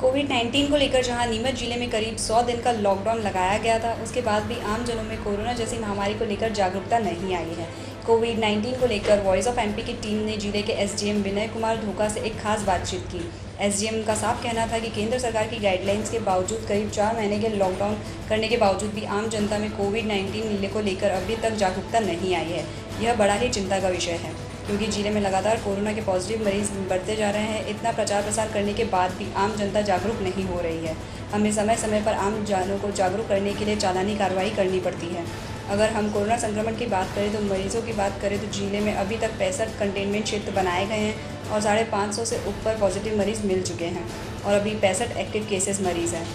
कोविड-19 को लेकर जहां नीमच जिले में करीब 100 दिन का लॉकडाउन लगाया गया था, उसके बाद भी आम जनों में कोरोना जैसी महामारी को लेकर जागरूकता नहीं आई है। कोविड-19 को लेकर वॉइस ऑफ एमपी की टीम ने जिले के एसडीएम विनय कुमार धोका से एक खास बातचीत की। एसडीएम का साफ कहना था कि केंद्र सरकार की गाइडलाइंस के बावजूद करीब 4 महीने के लॉकडाउन करने के बावजूद भी आम जनता में कोविड-19 को लेकर अभी तक जागरूकता नहीं आई है। यह बड़ा ही चिंता का विषय है, क्योंकि जिले में लगातार कोरोना के पॉजिटिव मरीज बढ़ते जा रहे हैं। इतना प्रचार प्रसार करने के बाद भी आम जनता जागरूक नहीं हो रही है। हमें समय समय पर आम जनों को जागरूक करने के लिए चालानी कार्रवाई करनी पड़ती है। अगर हम कोरोना संक्रमण की बात करें तो मरीजों की बात करें तो जिले में अभी तक 65 कंटेनमेंट क्षेत्र बनाए गए हैं और 550 से ऊपर पॉजिटिव मरीज मिल चुके हैं और अभी 65 एक्टिव केसेस मरीज़ हैं।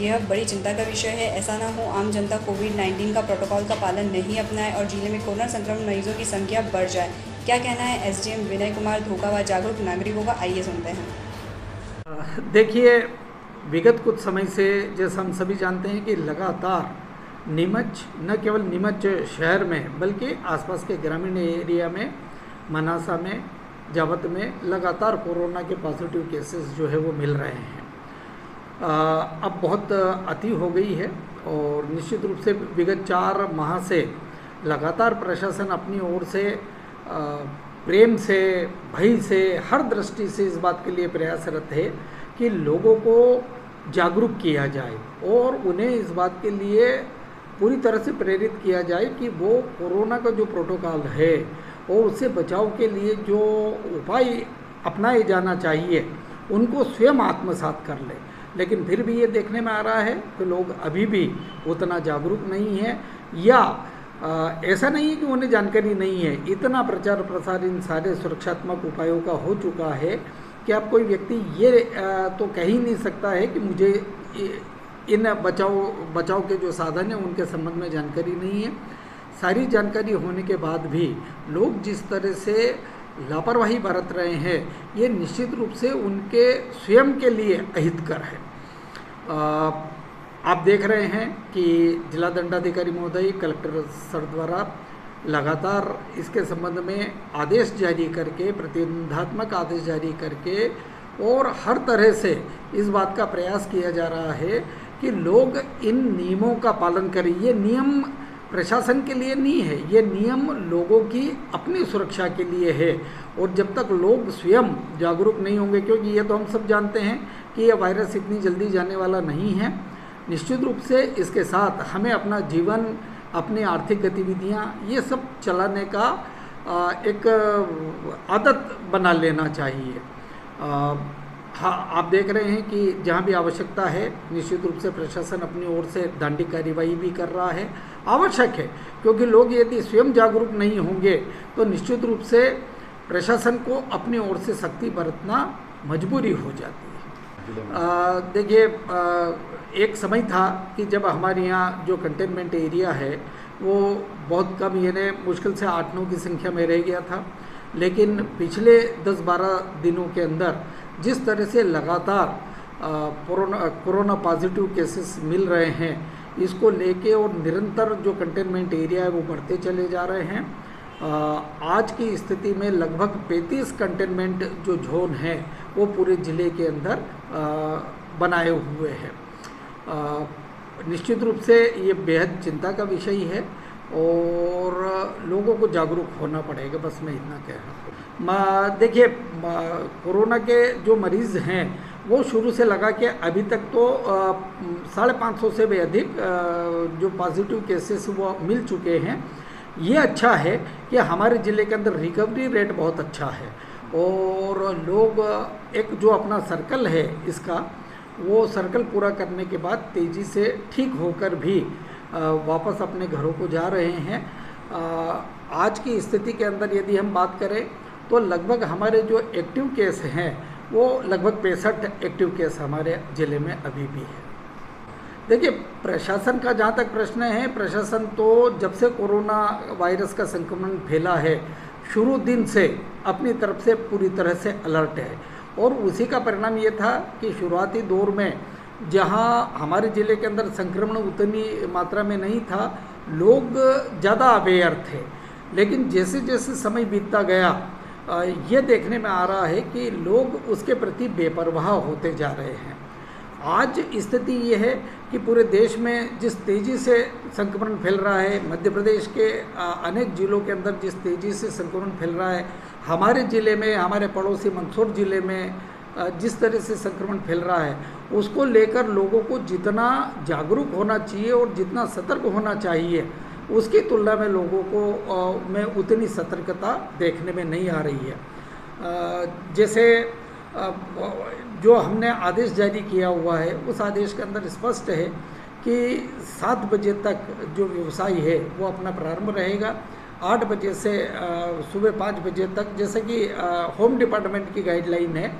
यह बड़ी चिंता का विषय है। ऐसा ना हो आम जनता कोविड-19 का प्रोटोकॉल का पालन नहीं अपनाए और जिले में कोरोना संक्रमण मरीजों की संख्या बढ़ जाए। क्या कहना है एसडीएम विनय कुमार धोका व जागरूक नागरिकों का, आइए सुनते हैं। देखिए, विगत कुछ समय से जैसा हम सभी जानते हैं कि लगातार नीमच, न केवल नीमच शहर में बल्कि आसपास के ग्रामीण एरिया में, मनासा में, जावत में लगातार कोरोना के पॉजिटिव केसेस जो है वो मिल रहे हैं। अब बहुत अति हो गई है और निश्चित रूप से विगत 4 माह से लगातार प्रशासन अपनी ओर से प्रेम से, भय से, हर दृष्टि से इस बात के लिए प्रयासरत है कि लोगों को जागरूक किया जाए और उन्हें इस बात के लिए पूरी तरह से प्रेरित किया जाए कि वो कोरोना का जो प्रोटोकॉल है और उससे बचाव के लिए जो उपाय अपनाए जाना चाहिए उनको स्वयं आत्मसात कर ले। लेकिन फिर भी ये देखने में आ रहा है कि लोग अभी भी उतना जागरूक नहीं है, या ऐसा नहीं है कि उन्हें जानकारी नहीं है। इतना प्रचार प्रसार इन सारे सुरक्षात्मक उपायों का हो चुका है कि अब कोई व्यक्ति ये तो कह ही नहीं सकता है कि मुझे इन बचाव के जो साधन हैं उनके संबंध में जानकारी नहीं है। सारी जानकारी होने के बाद भी लोग जिस तरह से लापरवाही बरत रहे हैं, ये निश्चित रूप से उनके स्वयं के लिए अहितकर है। आप देख रहे हैं कि जिला दंडाधिकारी महोदय, कलेक्टर सर द्वारा लगातार इसके संबंध में आदेश जारी करके, प्रतिबंधात्मक आदेश जारी करके और हर तरह से इस बात का प्रयास किया जा रहा है कि लोग इन नियमों का पालन करें। ये नियम प्रशासन के लिए नहीं है, ये नियम लोगों की अपनी सुरक्षा के लिए है। और जब तक लोग स्वयं जागरूक नहीं होंगे, क्योंकि ये तो हम सब जानते हैं कि यह वायरस इतनी जल्दी जाने वाला नहीं है, निश्चित रूप से इसके साथ हमें अपना जीवन, अपनी आर्थिक गतिविधियां, ये सब चलाने का एक आदत बना लेना चाहिए। हाँ, आप देख रहे हैं कि जहाँ भी आवश्यकता है निश्चित रूप से प्रशासन अपनी ओर से दंडिक कार्रवाई भी कर रहा है। आवश्यक है, क्योंकि लोग यदि स्वयं जागरूक नहीं होंगे तो निश्चित रूप से प्रशासन को अपनी ओर से सख्ती बरतना मजबूरी हो जाती है। देखिए, एक समय था कि जब हमारे यहाँ जो कंटेनमेंट एरिया है वो बहुत कम, यानी मुश्किल से 8-9 की संख्या में रह गया था। लेकिन पिछले 10-12 दिनों के अंदर जिस तरह से लगातार कोरोना पॉजिटिव केसेस मिल रहे हैं, इसको लेके और निरंतर जो कंटेनमेंट एरिया है वो बढ़ते चले जा रहे हैं। आज की स्थिति में लगभग 35 कंटेनमेंट जो जोन हैं वो पूरे ज़िले के अंदर बनाए हुए हैं। निश्चित रूप से ये बेहद चिंता का विषय है और लोगों को जागरूक होना पड़ेगा, बस मैं इतना कह रहा हूँ। देखिए, कोरोना के जो मरीज़ हैं वो शुरू से लगा के अभी तक तो 550 से भी अधिक जो पॉजिटिव केसेस वो मिल चुके हैं। ये अच्छा है कि हमारे ज़िले के अंदर रिकवरी रेट बहुत अच्छा है और लोग एक जो अपना सर्कल है इसका, वो सर्कल पूरा करने के बाद तेज़ी से ठीक होकर भी वापस अपने घरों को जा रहे हैं। आज की स्थिति के अंदर यदि हम बात करें तो लगभग हमारे जो एक्टिव केस हैं वो लगभग 65 एक्टिव केस हमारे ज़िले में अभी भी है। देखिए, प्रशासन का जहाँ तक प्रश्न है, प्रशासन तो जब से कोरोना वायरस का संक्रमण फैला है, शुरू दिन से अपनी तरफ से पूरी तरह से अलर्ट है और उसी का परिणाम ये था कि शुरुआती दौर में जहाँ हमारे ज़िले के अंदर संक्रमण उतनी मात्रा में नहीं था, लोग ज़्यादा अवेयर थे। लेकिन जैसे जैसे समय बीतता गया, ये देखने में आ रहा है कि लोग उसके प्रति बेपरवाह होते जा रहे हैं। आज स्थिति ये है कि पूरे देश में जिस तेज़ी से संक्रमण फैल रहा है, मध्य प्रदेश के अनेक जिलों के अंदर जिस तेज़ी से संक्रमण फैल रहा है, हमारे ज़िले में, हमारे पड़ोसी मंदसौर ज़िले में जिस तरह से संक्रमण फैल रहा है, उसको लेकर लोगों को जितना जागरूक होना चाहिए और जितना सतर्क होना चाहिए, उसकी तुलना में लोगों को में उतनी सतर्कता देखने में नहीं आ रही है। जैसे जो हमने आदेश जारी किया हुआ है, उस आदेश के अंदर स्पष्ट है कि 7 बजे तक जो व्यवसाय है वो अपना प्रारंभ रहेगा। 8 बजे से सुबह 5 बजे तक, जैसे कि होम डिपार्टमेंट की गाइडलाइन है,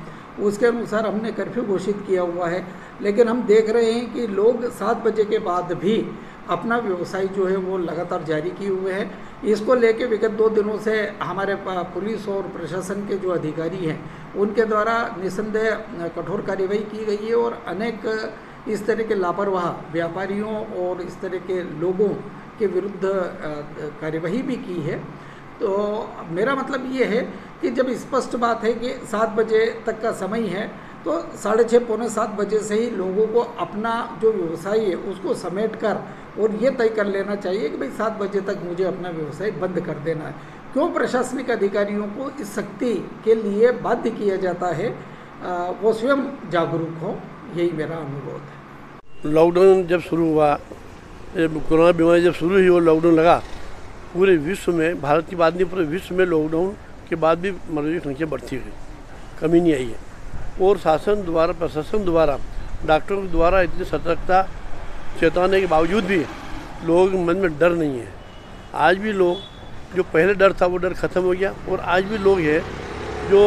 उसके अनुसार हमने कर्फ्यू घोषित किया हुआ है। लेकिन हम देख रहे हैं कि लोग 7 बजे के बाद भी अपना व्यवसाय जो है वो लगातार जारी किए हुए हैं। इसको लेके विगत 2 दिनों से हमारे पुलिस और प्रशासन के जो अधिकारी हैं, उनके द्वारा निस्संदेह कठोर कार्यवाही की गई है और अनेक इस तरह के लापरवाह व्यापारियों और इस तरह के लोगों के विरुद्ध कार्यवाही भी की है। तो मेरा मतलब ये है कि जब स्पष्ट बात है कि 7 बजे तक का समय है, तो 6:30 पौने 7 बजे से ही लोगों को अपना जो व्यवसाय है उसको समेट कर और ये तय कर लेना चाहिए कि भाई 7 बजे तक मुझे अपना व्यवसाय बंद कर देना है। क्यों प्रशासनिक अधिकारियों को इस सख्ती के लिए बाध्य किया जाता है, वो स्वयं जागरूक हो, यही मेरा अनुरोध है। लॉकडाउन जब शुरू हुआ, कोरोना बीमारी जब शुरू हुई और लॉकडाउन लगा, पूरे विश्व में, भारत की बात नहीं, पूरे विश्व में लॉकडाउन के बाद भी मरीजों की संख्या बढ़ती गई, कमी नहीं आई है। और शासन द्वारा, प्रशासन द्वारा, डॉक्टरों द्वारा इतनी सतर्कता चेताने के बावजूद भी लोगों के मन में डर नहीं है। आज भी लोग, जो पहले डर था वो डर ख़त्म हो गया, और आज भी लोग हैं जो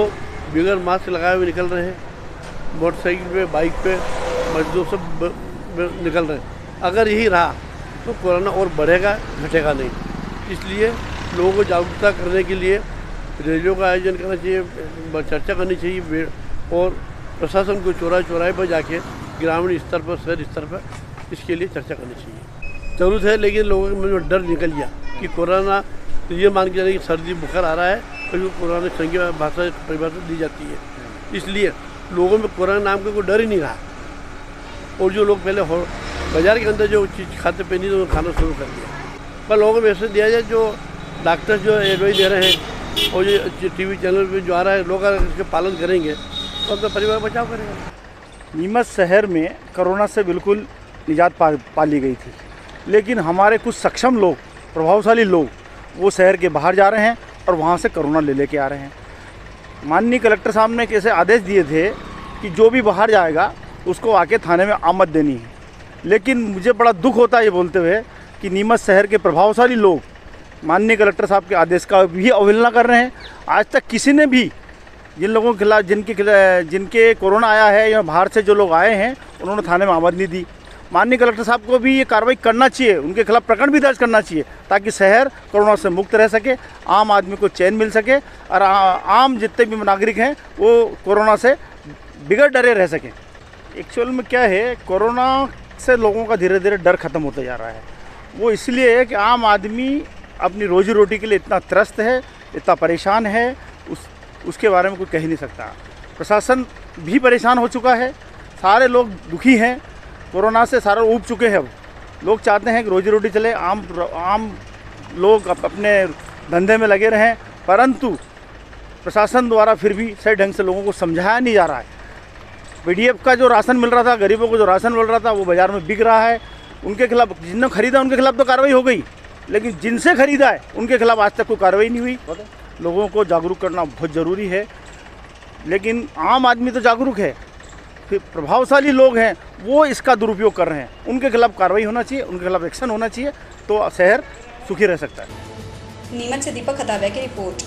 बगैर मास्क लगाए हुए निकल रहे हैं, मोटरसाइकिल पे, बाइक पे, मजदूर सब निकल रहे हैं। अगर यही रहा तो कोरोना और बढ़ेगा, घटेगा नहीं। इसलिए लोगों को जागरूकता करने के लिए रैलियों का आयोजन करना चाहिए, चर्चा करनी चाहिए, और प्रशासन को चौराहे पर जाके ग्रामीण स्तर पर, शहर स्तर पर इसके लिए चर्चा करनी चाहिए। ज़रूरत है, लेकिन लोगों के मन में डर निकल गया कि कोरोना, तो ये मान के चलिए कि सर्दी बुखार आ रहा है, तो कोरोना संज्ञा भाषा परिभाषा दी जाती है। इसलिए लोगों में कोरोना नाम का कोई डर ही नहीं रहा। और जो लोग पहले बाज़ार के अंदर जो चीज़ खाते पीनी, तो खाना शुरू कर दिया। पर लोगों को ऐसे दिया जाए, जो डॉक्टर जो एडवाइस दे रहे हैं और जो टीवी चैनल पे जो आ रहा है, लोग अगर इसके पालन करेंगे तो अपना परिवार बचाव करेंगे। नीमच शहर में कोरोना से बिल्कुल निजात पा ली गई थी, लेकिन हमारे कुछ सक्षम लोग, प्रभावशाली लोग, वो शहर के बाहर जा रहे हैं और वहाँ से कोरोना लेके आ रहे हैं। माननीय कलेक्टर साहब ने कैसे आदेश दिए थे कि जो भी बाहर जाएगा उसको आके थाने में आमद देनी है, लेकिन मुझे बड़ा दुख होता है ये बोलते हुए कि नीमच शहर के प्रभावशाली लोग माननीय कलेक्टर साहब के आदेश का भी अवहेलना कर रहे हैं। आज तक किसी ने भी जिन लोगों के खिलाफ, जिनके कोरोना आया है या बाहर से जो लोग आए हैं, उन्होंने थाने में आमद नहीं दी। माननीय कलेक्टर साहब को भी ये कार्रवाई करना चाहिए, उनके खिलाफ प्रकरण भी दर्ज करना चाहिए, ताकि शहर कोरोना से मुक्त रह सके, आम आदमी को चैन मिल सके और आम जितने भी नागरिक हैं वो कोरोना से बिगड़ डरे रह सकें। एक्चुअल में क्या है, कोरोना से लोगों का धीरे धीरे डर खत्म होता जा रहा है। वो इसलिए है कि आम आदमी अपनी रोजी रोटी के लिए इतना त्रस्त है, इतना परेशान है, उसके बारे में कोई कह नहीं सकता। प्रशासन भी परेशान हो चुका है, सारे लोग दुखी हैं, कोरोना से सारे ऊब चुके हैं। अब लोग चाहते हैं कि रोजी रोटी चले, आम लोग अपने धंधे में लगे रहें, परंतु प्रशासन द्वारा फिर भी सही ढंग से लोगों को समझाया नहीं जा रहा है। पीडीएफ का जो राशन मिल रहा था, गरीबों को जो राशन मिल रहा था, वो बाज़ार में बिक रहा है। उनके खिलाफ, जिन्होंने खरीदा उनके खिलाफ तो कार्रवाई हो गई, लेकिन जिनसे खरीदा है उनके खिलाफ आज तक कोई कार्रवाई नहीं हुई। लोगों को जागरूक करना बहुत ज़रूरी है, लेकिन आम आदमी तो जागरूक है, फिर प्रभावशाली लोग हैं वो इसका दुरुपयोग कर रहे हैं। उनके खिलाफ कार्रवाई होना चाहिए, उनके खिलाफ एक्शन होना चाहिए, तो शहर सुखी रह सकता है। नीमच से दीपक खताबिया की रिपोर्ट।